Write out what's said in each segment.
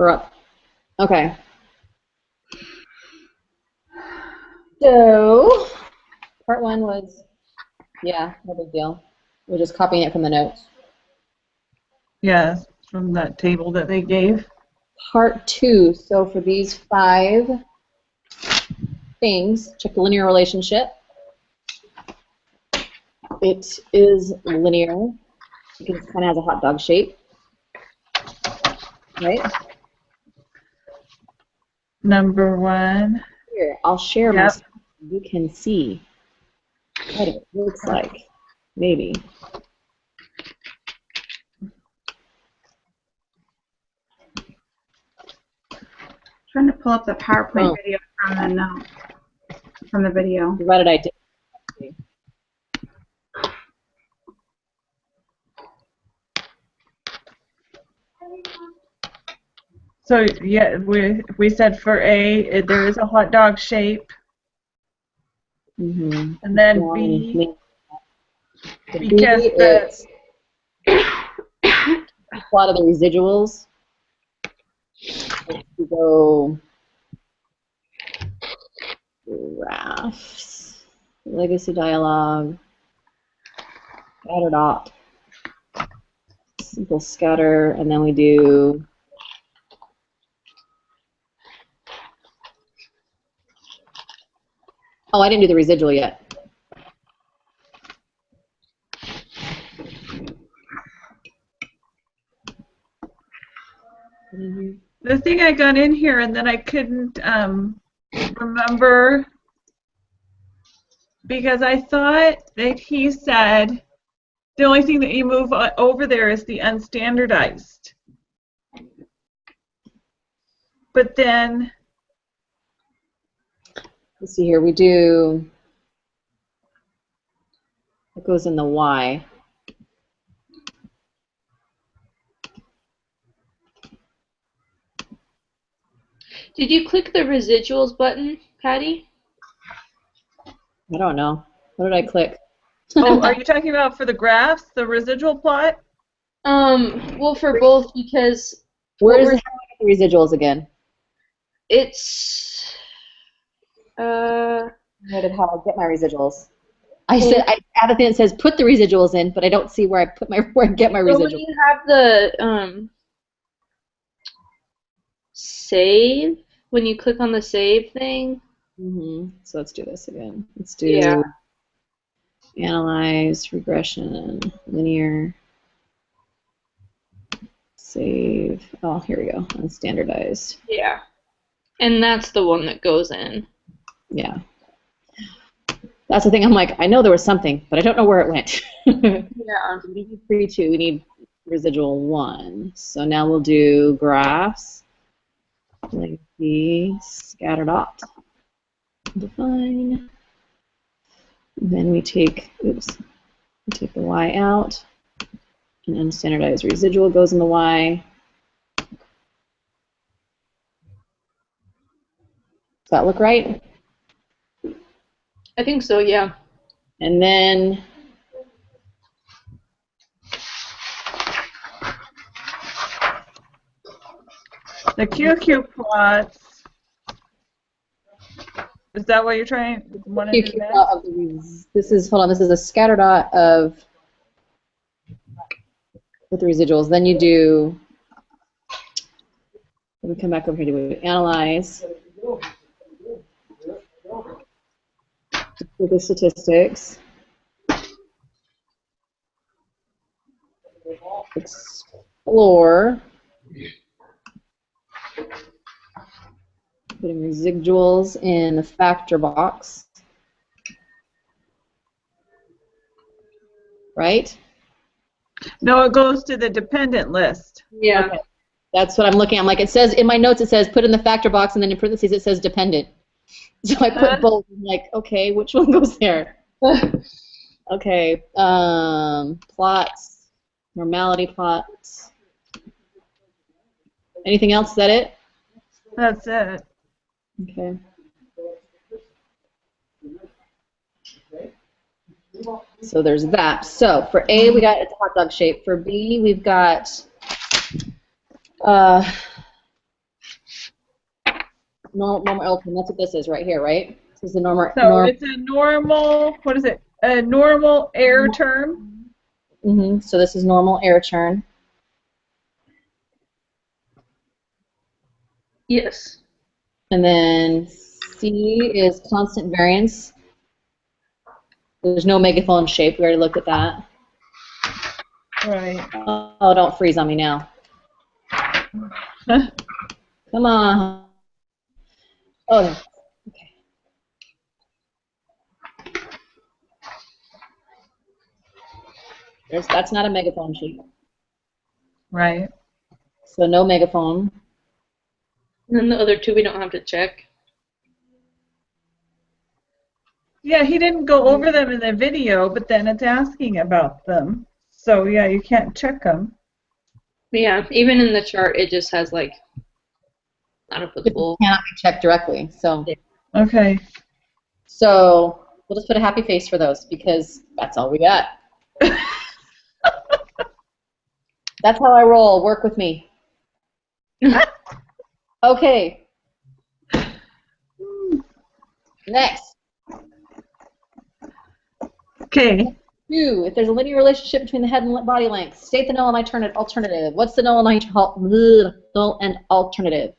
We're up. Okay. So, part 1 was, yeah, no big deal. We're just copying it from the notes. Yeah, from that table that they gave. Part 2, so for these 5 things, check the linear relationship. It is linear because it kind of has a hot dog shape, right? Number 1. Here, I'll share my screen. You can see what it looks like, maybe. Trying to pull up the PowerPoint video from the note, from the video. What did I do? So yeah, we said for A, there is a hot dog shape, Mm-hmm. and then B, because it's a lot of the residuals. We go graphs, legacy dialogue, scatter dot, simple scatter, and then we do I didn't do the residual yet. the thing I got in here and then I couldn't remember, because I thought that he said the only thing that you move over there is the unstandardized. But then, let's see here, we do, it goes in the Y. Did you click the residuals button, Patty? I don't know. What did I click? oh, are you talking about for the graphs, the residual plot? Well, for both, because Where is the residuals again? It's How I get my residuals? I said I have a thing that says put the residuals in, but I don't see where I get my residuals. When you have the save, when you click on the save thing. Mm-hmm. So let's do this again. Let's do analyze, regression, linear, save. Oh, here we go. Unstandardized. Yeah. And that's the one that goes in. Yeah. That's the thing. I'm like, I know there was something, but I don't know where it went. Yeah. We need 3, 2. We need residual 1. So now we'll do graphs. Legacy, scatter dot. Define. Then we take, we take the Y out. And unstandardized residual goes in the Y. Does that look right? I think so, yeah. And then The QQ plots. Is that what you're trying? QQ plot of this is, hold on, this is a scatter dot of with the residuals. Then you do, let me come back over here to analyze. For the statistics. Explore. Putting residuals in the factor box. Right? No, it goes to the dependent list. Yeah. Okay. That's what I'm looking at. I'm like, it says, in my notes it says put in the factor box, and then in parentheses it says dependent. So I put both. I'm like, okay, which one goes there? Okay, plots, normality plots. Anything else? Is that it? That's it. Okay. So there's that. So for A, we got it's a hot dog shape. For B, we've got normal air term. That's what this is right here, right? This is the normal. So it's a normal, what is it? A normal air term? So this is normal air churn. Yes. And then C is constant variance. There's no megaphone shape. We already looked at that. Right. Oh, don't freeze on me now. Come on. Oh, okay. That's not a megaphone shape. Right. So no megaphone. And then the other two we don't have to check. Yeah, he didn't go over them in the video, but then it's asking about them. So yeah, you can't check them. Yeah, even in the chart, it just has like not It applicable. cannot be checked directly. So Okay. we'll just put a happy face for those because that's all we got. That's how I roll. Work with me. Okay. Next. Okay. 2. If there's a linear relationship between the head and body length, state the null and alternative. What's the null and alternative?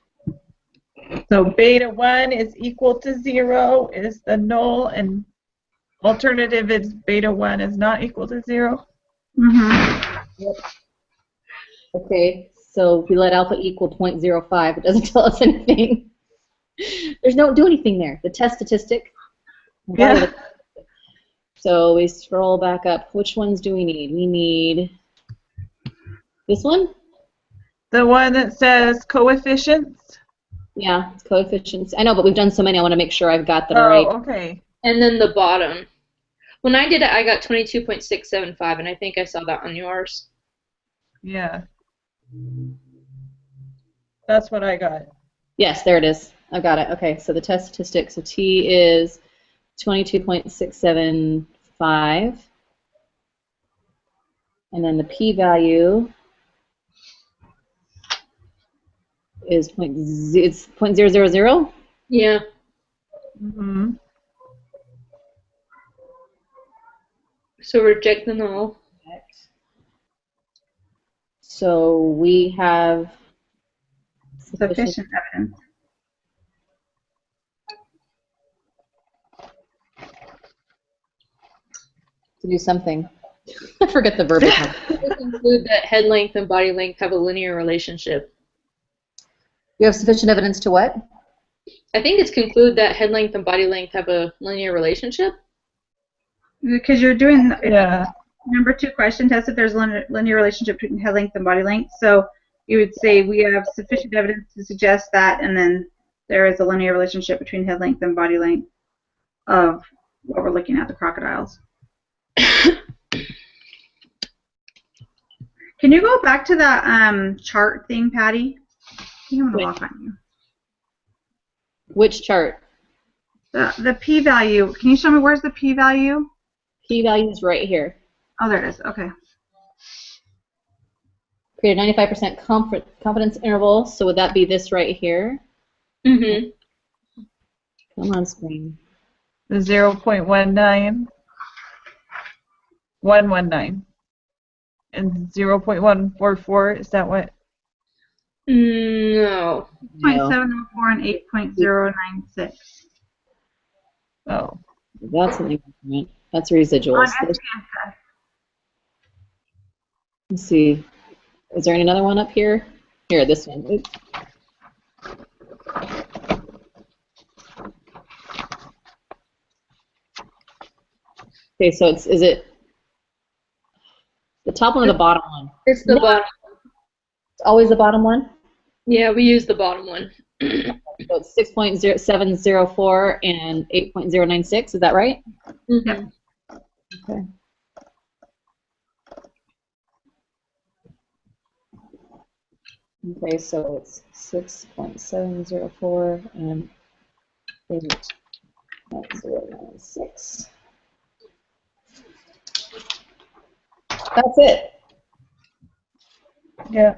So beta 1 is equal to 0 is the null, and alternative is beta 1 is not equal to 0. Yep. Okay, so if we let alpha equal 0.05, it doesn't tell us anything. Don't do anything there. The test statistic. Yeah. So we scroll back up. Which ones do we need? We need this one? The one that says coefficients. Yeah, it's coefficients. I know, but we've done so many, I want to make sure I've got them Oh, right. okay. And then the bottom. When I did it, I got 22.675, and I think I saw that on yours. Yeah. That's what I got. Yes, there it is. I've got it. Okay, so the test statistic. So T is 22.675. And then the p-value is it's 0.000? Yeah. Mm-hmm. So reject the null. So we have Sufficient evidence. to do something. I forget the verb. Let's include that head length and body length have a linear relationship. You have sufficient evidence to what? I think it's conclude that head length and body length have a linear relationship. Because you're doing Yeah. number 2 question, test if there's a linear relationship between head length and body length. So you would say we have sufficient evidence to suggest that, and then there is a linear relationship between head length and body length of what we're looking at, the crocodiles. Can you go back to that chart thing, Patty? I think I'm going to walk on you. Which chart? The p-value. Can you show me where's the p-value? P-value is right here. Oh, there it is. Okay. Create a 95% confidence interval. So would that be this right here? Mm-hmm. Come on, screen. The 0.19. 119. And 0.144, is that what? No. 0.704 and 8.096. Oh. That's an increment. That's residuals. Let's see. Is there another one up here? Here, this one. Oops. Okay, so is it the top one or the bottom one? It's the bottom. It's always the bottom one? Yeah, we use the bottom one. So it's 6.0704 and 8.096, is that right? Mm-hmm. Okay. Okay, so it's 6.704 and 8.096. That's it. Yeah.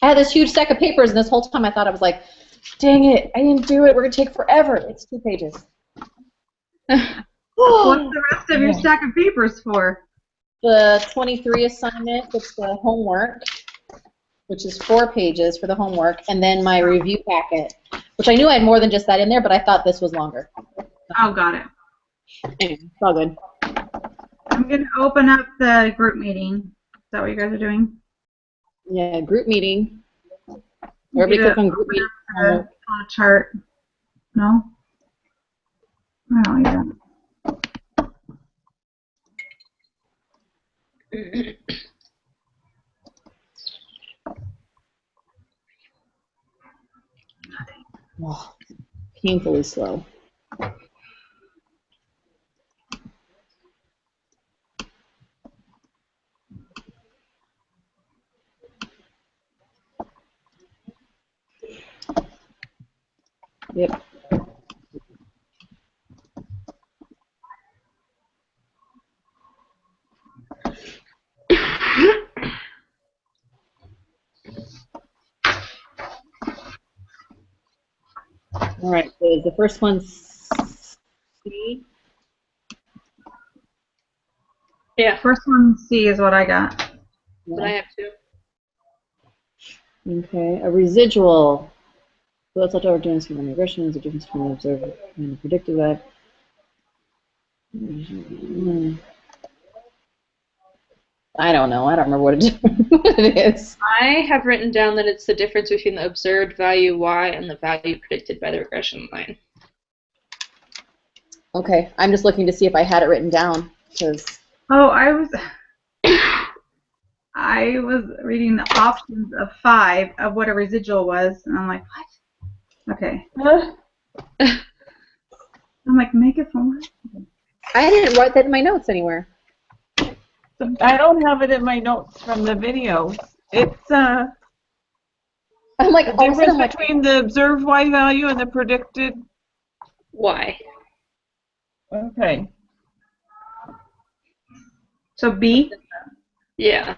I had this huge stack of papers, and this whole time I thought I was like Dang it, I didn't do it. We're going to take forever. It's 2 pages. What's the rest of your stack of papers for? The 23 assignment, it's the homework, which is 4 pages for the homework, and then my review packet, which I knew I had more than just that in there, but I thought this was longer. Oh, got it. Anyway, it's all good. I'm going to open up the group meeting. Is that what you guys are doing? Yeah, group meeting. Everybody click on group meeting. On a chart. No? Oh, yeah. Oh, painfully slow. Yep. All right, so the first one's C. Yeah, First one, C, is what I got. but I have 2. Okay, a residual. So that's left over difference between regression is the difference between the observed and the predicted value. I don't know. I don't remember what it is. I have written down that it's the difference between the observed value y and the value predicted by the regression line. Okay, I'm just looking to see if I had it written down because. Oh, I was reading the options of 5 of what a residual was, and I'm like, what? Okay. I'm like, make it from what? I didn't write that in my notes anywhere. I don't have it in my notes from the video. It's I'm like, the all of a difference sudden, I'm like, between the observed Y value and the predicted. Y. Okay. So B? Yeah.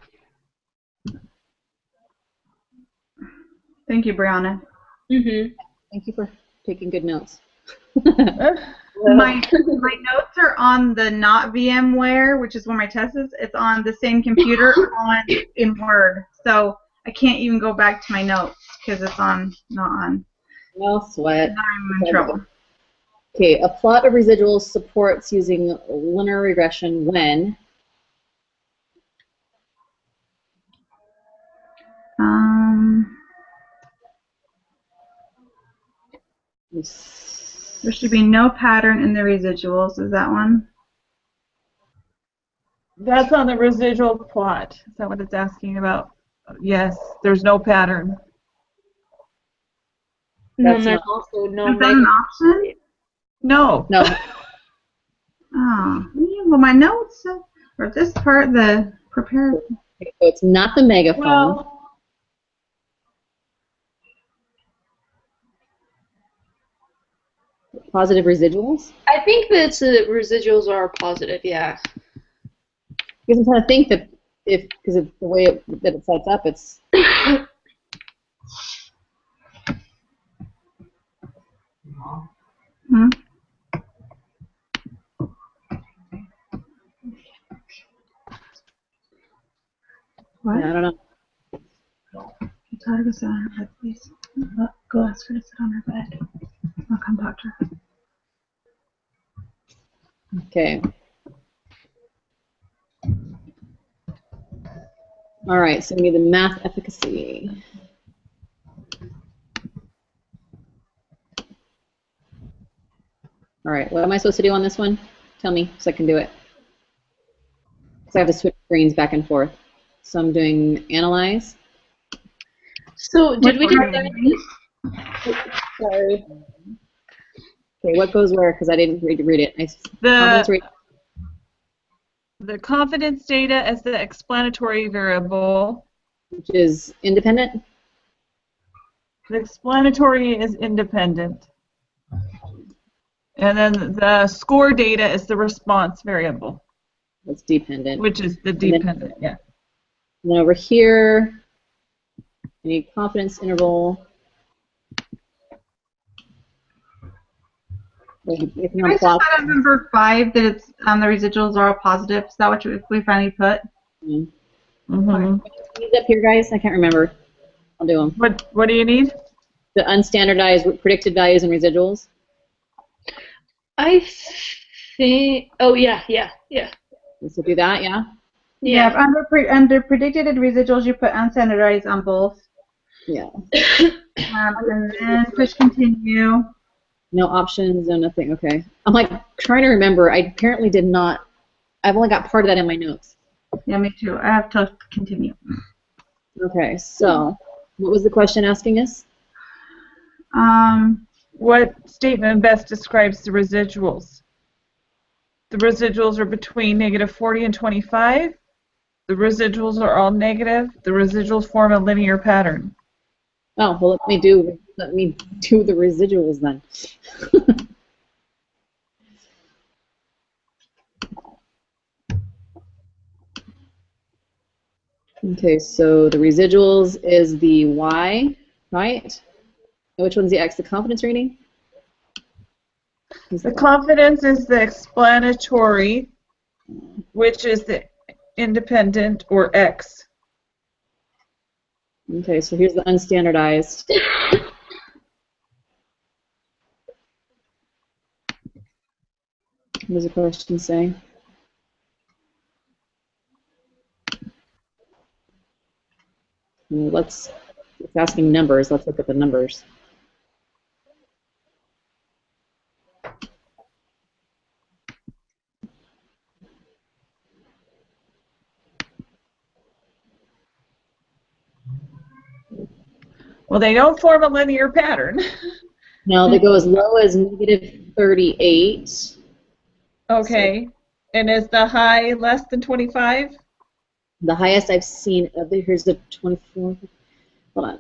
Thank you, Brianna. Mhm. thank you for taking good notes. My notes are on the not VMware, which is where my test is. It's on the same computer in Word. So I can't even go back to my notes because it's not on. No sweat. Now I'm in trouble. Okay, a plot of residuals supports using linear regression when There should be no pattern in the residuals. Is that one? That's on the residual plot. Is that what it's asking about? Yes, there's no pattern. And That's then there's not- also no Is that an option? No. no. Oh, well, my notes, or this part, the prepared. So it's not the megaphone. Well, Positive residuals. I think that the residuals are positive, yeah. Because I'm trying to think that because of the way that it sets up, it's. Hmm? What? I don't know. It's hard to sit on her bed, please. Go ask her to sit on her bed. I'll come talk to her. Okay. All right, so we need the math efficacy. All right, what am I supposed to do on this one? Tell me so I can do it. Because I have to switch screens back and forth. So I'm doing analyze. So did we do What that? Sorry. Okay, what goes where? Because I didn't read it. The confidence data as the explanatory variable. Which is independent. The explanatory is independent. And then the score data is the response variable, That's dependent. which is the dependent, yeah. And then over here, I need confidence interval. If you I want to just plot. thought on number 5 that it's the residuals are all positive. Is that what we finally put? Mm. Mm-hmm. These up here, guys? I can't remember. I'll do them. What do you need? The unstandardized predicted values and residuals. I think. Oh yeah. So do that, yeah? Yeah. Under predicted and residuals, you put unstandardized on both. Yeah. And then push continue. No options, no nothing. Okay. I'm like trying to remember. I apparently did not. I've only got part of that in my notes. Yeah, me too. I have to continue. Okay, so what was the question asking us? What statement best describes the residuals? The residuals are between -40 and 25. The residuals are all negative. The residuals form a linear pattern. Oh, well, let me do the residuals then. Okay, so the residuals is the Y, right? And which one's the X? The confidence rating? The confidence is the explanatory, which is the independent, or X. Okay, so here's the unstandardized. What does the question say? It's asking numbers. Let's look at the numbers. Well, they don't form a linear pattern. No, they go as low as -38. Okay. And is the high less than 25? The highest I've seen here's the 24. Hold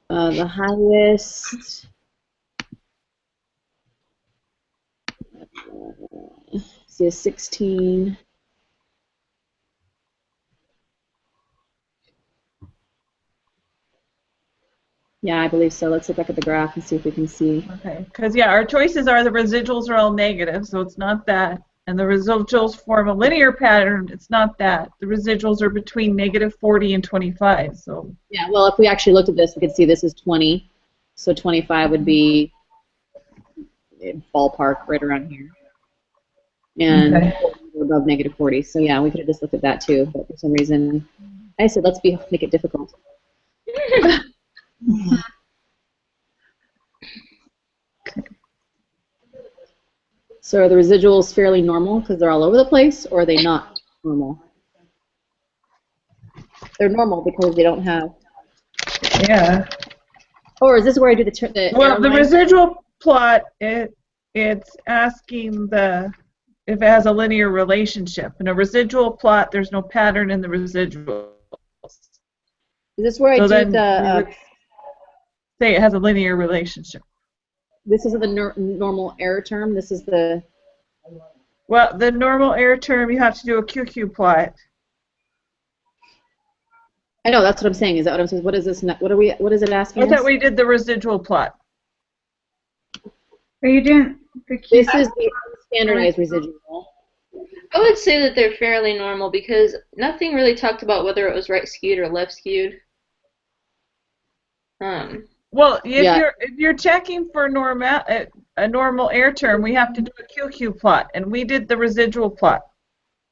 on. The highest. See a 16. Yeah, I believe so. Let's look back at the graph and see if we can see. Okay. Because, yeah, our choices are the residuals are all negative, so it's not that. And the residuals form a linear pattern. It's not that. The residuals are between -40 and 25. So. Yeah, well, if we actually looked at this, we could see this is 20. So 25 would be ballpark right around here. And Okay. above -40. So yeah, we could have just looked at that too. But for some reason, I said let's make it difficult. So are the residuals fairly normal because they're all over the place, or are they not normal? They're normal because they don't have. Yeah. Or is this where I do the Well, the airline? residual plot, it's asking if it has a linear relationship. In a residual plot, there's no pattern in the residuals. Is this where I So do then the? we would say it has a linear relationship. This isn't the normal error term. This is the. Well, the normal error term, you have to do a QQ plot. I know that's what I'm saying. Is that what I'm saying? What is this? What are we? What is it asking I us? thought we did the residual plot. Are you doing the This is the standardized residual. I would say that they're fairly normal because nothing really talked about whether it was right skewed or left skewed. Well, if Yeah. you're checking for a normal error term, we have to do a QQ plot, and we did the residual plot.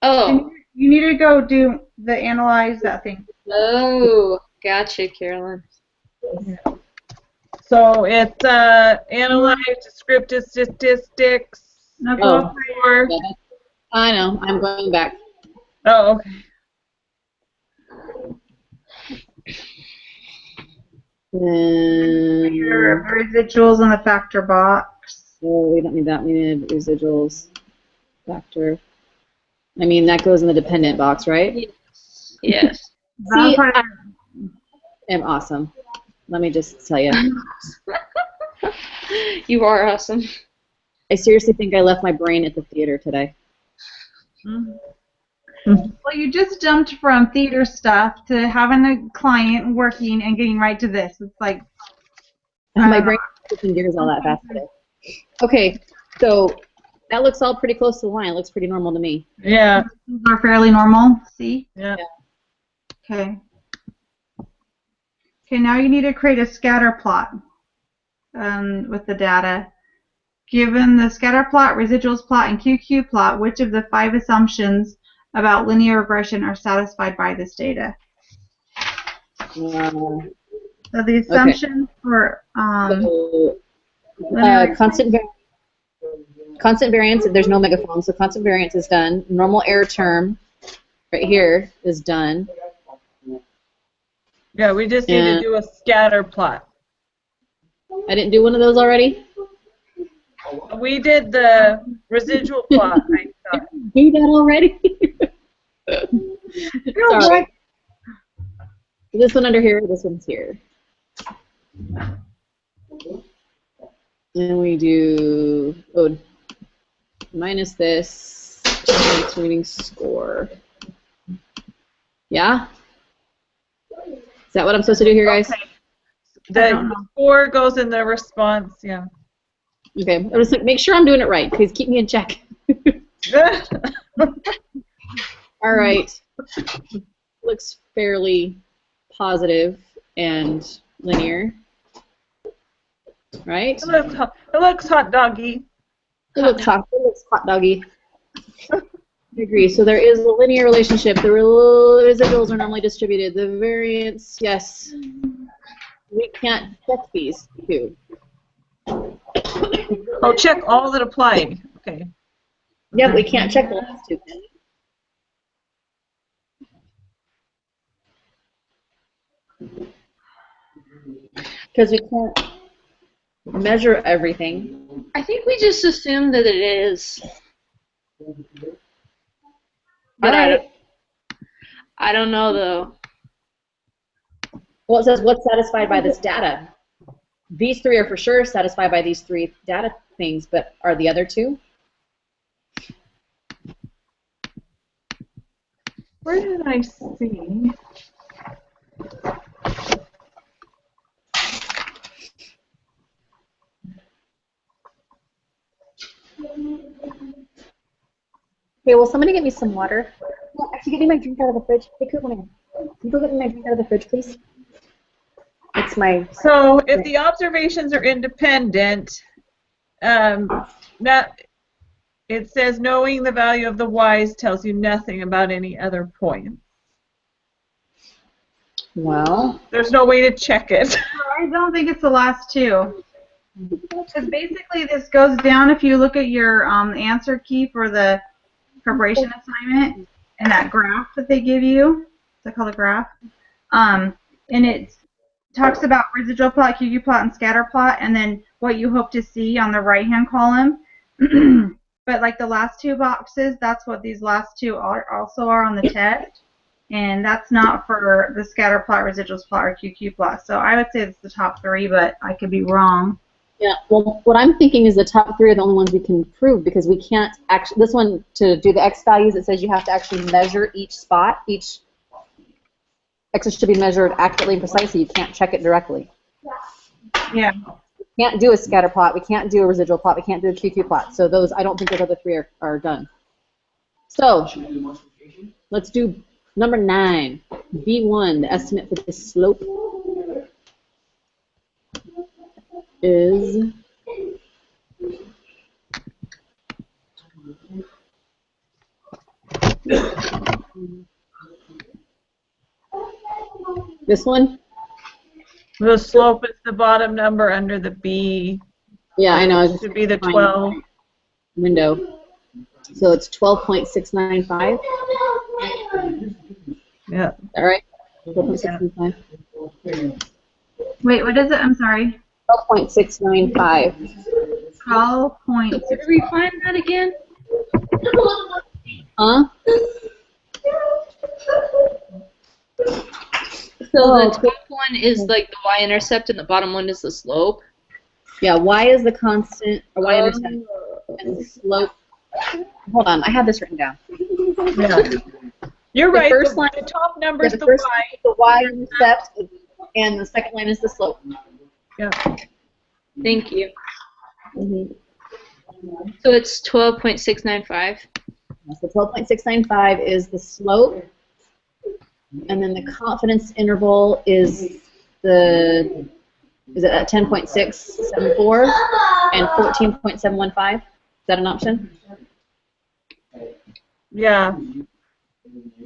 Oh. You need to go do the analyze that thing. Oh, gotcha, Carolyn. So it's analyze descriptive statistics. No, go Oh. up higher. Yeah, I know. I'm going back. Oh, okay. Your residuals in the factor box. Oh, we don't need that. We need residuals factor. I mean, that goes in the dependent box, right? Yes. See, I am awesome. Let me just tell you. You are awesome. I seriously think I left my brain at the theater today. Well, you just jumped from theater stuff to having a client working and getting right to this. It's like My brain switching gears all that fast today. Okay, so that looks all pretty close to the line. It looks pretty normal to me. Yeah. These are fairly normal. See? Yeah. Okay. Okay, now you need to create a scatter plot with the data. Given the scatter plot, residuals plot, and QQ plot, which of the 5 assumptions about linear regression are satisfied by this data? So the assumptions for So, linear constant variance, there's no megaphone, so constant variance is done. Normal error term right here is done. Yeah, we just need to do a scatter plot. I didn't do one of those already? We did the residual plot, I thought. Do that already? Sorry. This one under here, this one's here. And we do minus this reading score. Yeah? Is that what I'm supposed to do here, guys? Okay. The score goes in the response, yeah. Okay, I'm just like, make sure I'm doing it right. Please keep me in check. All right. Looks fairly positive and linear. Right? It looks hot doggy. It looks hot doggy. I agree. So there is a linear relationship. The residuals are normally distributed. The variance, yes. We can't check these two. Oh, check all that apply. Okay. Yep, we can't check the last two. Because we can't measure everything. I think we just assume that it is. But Alright. I don't know, though. Well, it says what's satisfied by this data. These three are for sure satisfied by these three data things, but are the other two? Where did I see? Hey, will somebody get me some water? Well, actually, get me my drink out of the fridge. Hey, Coop, come here. Can you go get me my drink out of the fridge, please? It's my... So if the observations are independent, it says knowing the value of the y's tells you nothing about any other point. Well... There's no way to check it. I don't think it's the last two. Because basically this goes down if you look at your answer key for the preparation assignment and that graph that they give you. Is that called a graph? And it talks about residual plot, QQ plot, and scatter plot, and then what you hope to see on the right-hand column. But like the last two boxes, that's what these last two also are on the test. And that's not for the scatter plot, residuals plot, or QQ plot. So I would say it's the top three, but I could be wrong. Yeah, well, what I'm thinking is the top three are the only ones we can prove because we can't actually, this one, to do the X values, it says you have to actually measure each spot. Each X should be measured accurately and precisely. You can't check it directly. Yeah. We can't do a scatter plot. We can't do a residual plot. We can't do a QQ plot. So those, I don't think those other three are done. So let's do number 9, B1, the estimate for the slope is this one? The slope is the bottom number under the B. Yeah, I know. It should be the 12. Window. So it's 12.695. Yeah. All right. 12.695. Wait, what is it? I'm sorry. 12.695. 12.6. Did we find that again? Huh? So the top one is like the y-intercept and the bottom one is the slope? Yeah, y is the constant, or y-intercept, and the slope. Hold on, I have this written down. Yeah. You're right. First line, the top number is the the first y. line is the y-intercept, and the second line is the slope. Yeah. Thank you. Mhm. So it's 12.695. So 12.695 is the slope, and then the confidence interval is it at 10.674 and 14.715? Is that an option? Yeah.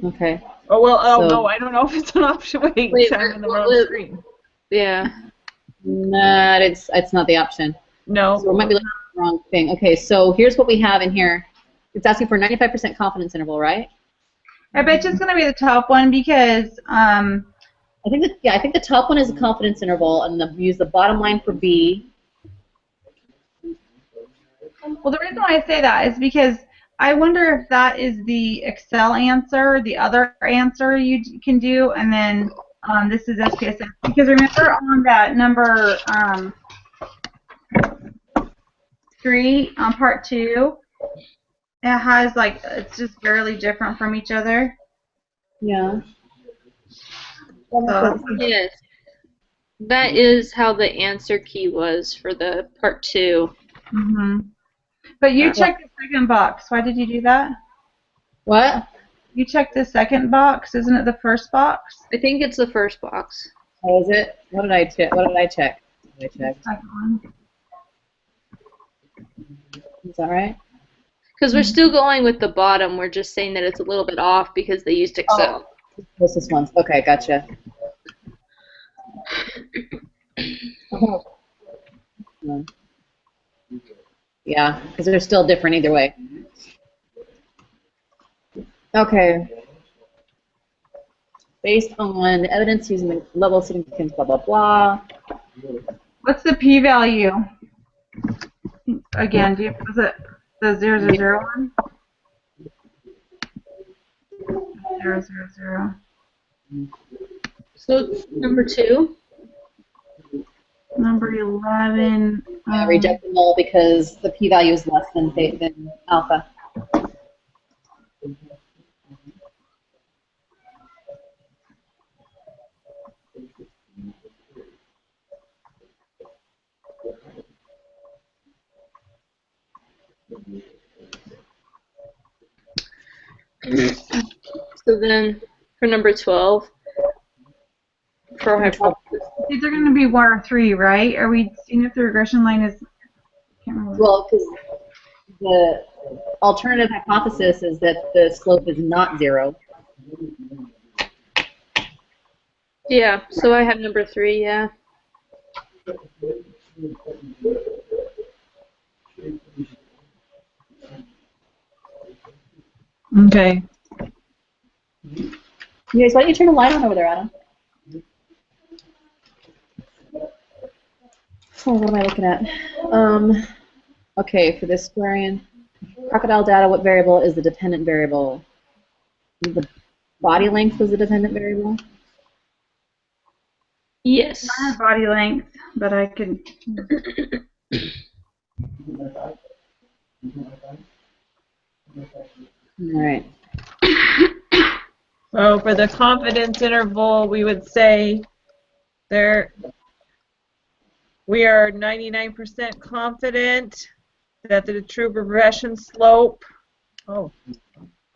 Okay. Oh, well, So- no, I don't know if it's an option. Wait, Wait, I'm in the wrong wait. screen. Yeah. Nah, it's not the option. So No. we might be looking at the wrong thing. Okay, so here's what we have in here. It's asking for 95% confidence interval, right? I bet you it's going to be the top one because I think the top one is a confidence interval, and use the bottom line for B. well, the reason why I say that is because I wonder if that is the Excel answer, the other answer you can do, and then this is SPSS. Because remember on that number 3 on part 2, it has like it's just barely different from each other. Yeah. So, Yes. That is how the answer key was for the part 2. But you checked the second box. Why did you do that? What? You checked the second box. Isn't it the first box? I think it's the first box. Oh, is it? What did I check? What did I check? Second one. Is that right? Because we're still going with the bottom. We're just saying that it's a little bit off because they used Excel. Closest ones. Okay, gotcha. Oh. Yeah, because they're still different either way. Okay. Based on the evidence using the level of significance, blah, blah, blah. What's the p-value? Again, was it the 000 one? 000. So number 2. Number 11. I reject them all because the p-value is less than alpha. So then for number 12, for our hypothesis. These are going to be 1 or 3, right? Are we seeing if the regression line is? Can't remember. Well, because the alternative hypothesis is that the slope is not 0. Yeah, so I have number 3, yeah. Okay. You guys, why don't you turn the light on over there, Adam? Oh, what am I looking at? Okay, for this squarian, crocodile data, what variable is the dependent variable? The body length was the dependent variable? Yes. I have body length, but I can. All right. So for the confidence interval, we would say we are 99% confident that the true regression slope.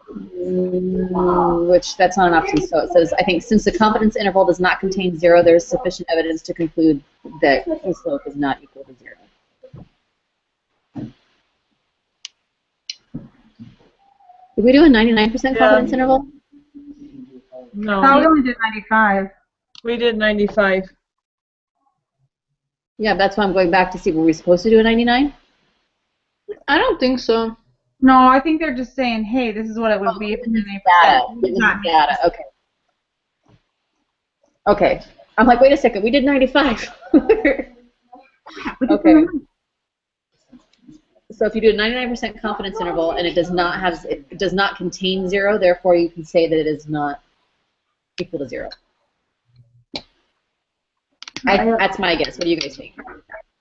Which that's not an option. So it says, I think since the confidence interval does not contain 0, there is sufficient evidence to conclude that the slope is not equal to 0. Did we do a 99% confidence interval? No. Oh, we only did 95. We did 95. Yeah, that's why I'm going back to see, were we supposed to do a 99? I don't think so. No, I think they're just saying, hey, this is what it would be if Data. it's not Data. Okay. Okay. I'm like, wait a second, we did 95. Okay. So if you do a 99% confidence interval and it does not contain 0, therefore you can say that it is not equal to 0. That's my guess. What do you guys think?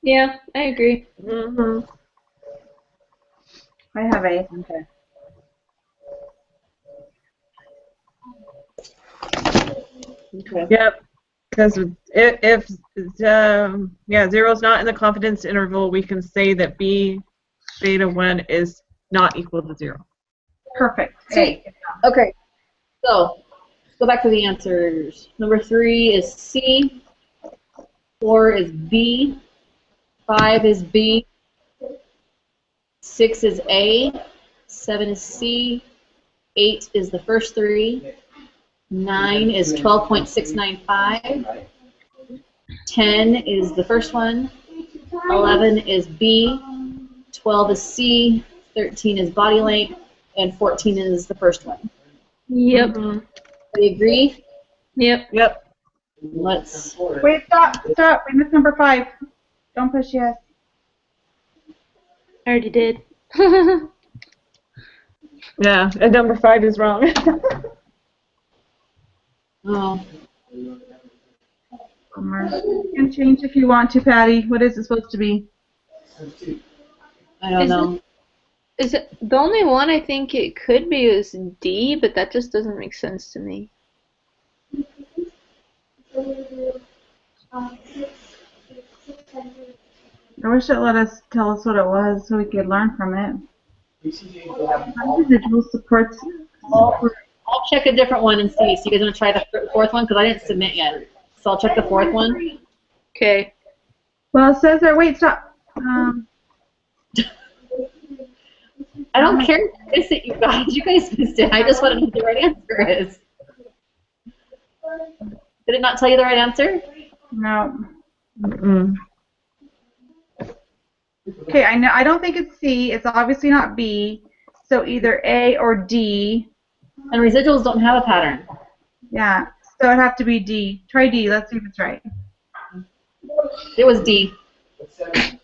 Yeah, I agree. Mm-hmm. I have a. Okay. Okay. Yep. Because if 0 is not in the confidence interval, we can say that B beta 1 is not equal to 0. Perfect. Sweet. Okay. So, let's go back to the answers. Number 3 is C. 4 is B. 5 is B. 6 is A. 7 is C. 8 is the first 3. 9 is 12.695. 10 is the first one. 11 is B. 12 is C. 13 is body length. And 14 is the first one. Yep. Everybody agree? Yep. Yep. Let's. Wait, stop. We missed number 5. Don't push yes. I already did. Yeah, and number 5 is wrong. Oh. You can change if you want to, Patty. What is it supposed to be? I don't know. Is it the only one I think it could be is D, but that just doesn't make sense to me. I wish it let us tell us what it was so we could learn from it. Residual supports. I'll check a different one and see. So you guys want to try the fourth one? Because I didn't submit yet. So I'll check the fourth one. Okay. Well, it says there. Wait, stop. I don't care if you miss it, you guys. You guys missed it. I just want to know what the right answer is. Did it not tell you the right answer? No. Mm-mm. Okay, I know. I don't think it's C. It's obviously not B. So either A or D. And residuals don't have a pattern. Yeah. So it'd have to be D. Try D. Let's see if it's right. It was D. Okay.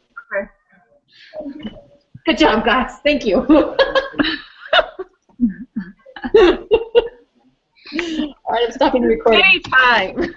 Good job, guys. Thank you. All right, I'm stopping the recording. Anytime.